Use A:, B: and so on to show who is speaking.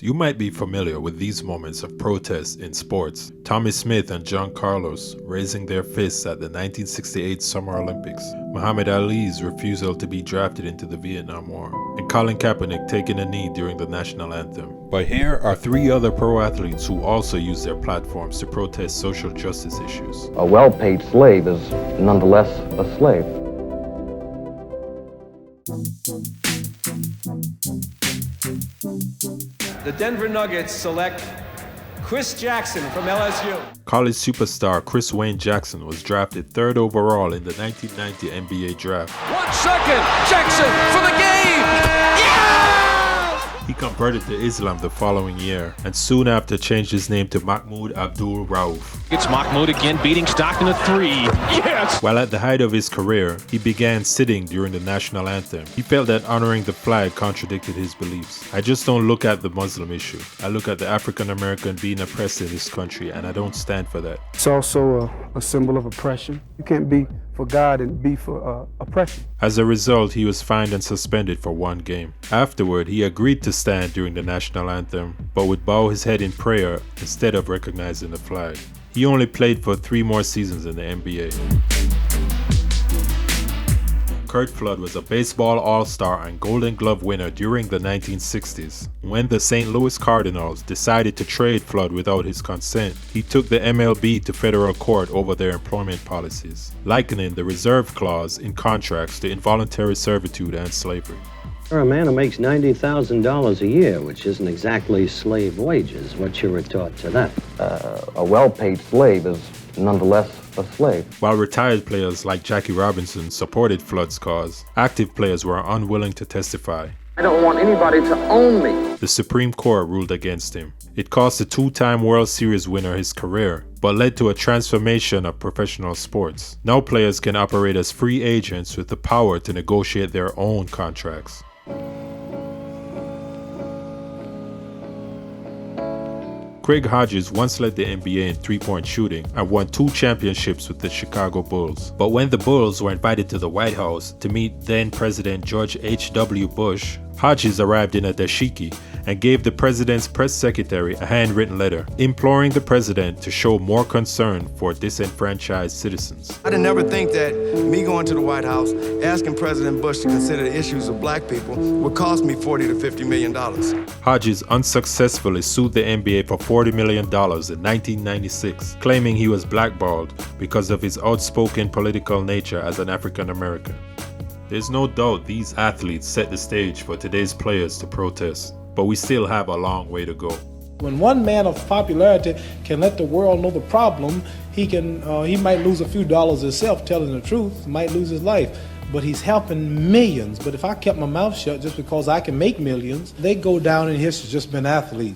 A: You might be familiar with these moments of protest in sports. Tommie Smith and John Carlos raising their fists at the 1968 Summer Olympics, Muhammad Ali's refusal to be drafted into the Vietnam War, and Colin Kaepernick taking a knee during the national anthem. But here are three other pro athletes who also use their platforms to protest social justice issues.
B: A well-paid slave is nonetheless a slave.
C: The Denver Nuggets select Chris Jackson from LSU.
A: College superstar Chris Wayne Jackson was drafted 3rd overall in the 1990 NBA draft.
C: 1 second, Jackson for the game!
A: He converted to Islam the following year, and soon after changed his name to Mahmoud Abdul-Rauf.
D: It's Mahmoud again, beating Stockton a 3. Yes!
A: While at the height of his career, he began sitting during the national anthem. He felt that honoring the flag contradicted his beliefs. I just don't look at the Muslim issue. I look at the African American being oppressed in this country, and I don't stand for that.
E: It's also a symbol of oppression. You can't be for God and be for oppression.
A: As a result, he was fined and suspended for 1 game. Afterward, he agreed to stand during the national anthem, but would bow his head in prayer instead of recognizing the flag. He only played for 3 more seasons in the NBA. Curt Flood was a baseball all-star and Golden Glove winner during the 1960s. When the St. Louis Cardinals decided to trade Flood without his consent, he took the MLB to federal court over their employment policies, likening the reserve clause in contracts to involuntary servitude and slavery.
F: For a man who makes $90,000 a year, which isn't exactly slave wages, what's your retort to that?
B: A well-paid slave is nonetheless a slave.
A: While retired players like Jackie Robinson supported Flood's cause, active players were unwilling to testify.
G: I don't want anybody to own me.
A: The Supreme Court ruled against him. It cost the 2-time World Series winner his career, but led to a transformation of professional sports. Now players can operate as free agents with the power to negotiate their own contracts. Craig Hodges once led the NBA in 3-point shooting and won 2 championships with the Chicago Bulls. But when the Bulls were invited to the White House to meet then-President George H.W. Bush, Hodges arrived in a dashiki and gave the president's press secretary a handwritten letter imploring the president to show more concern for disenfranchised citizens.
H: I didn't ever think that me going to the White House, asking President Bush to consider the issues of black people would cost me $40 to $50 million.
A: Hodges unsuccessfully sued the NBA for $40 million in 1996, claiming he was blackballed because of his outspoken political nature as an African American. There's no doubt these athletes set the stage for today's players to protest, but we still have a long way to go.
I: When one man of popularity can let the world know the problem, he might lose a few dollars himself telling the truth, might lose his life, but he's helping millions. But if I kept my mouth shut just because I can make millions, they go down in history just been athletes.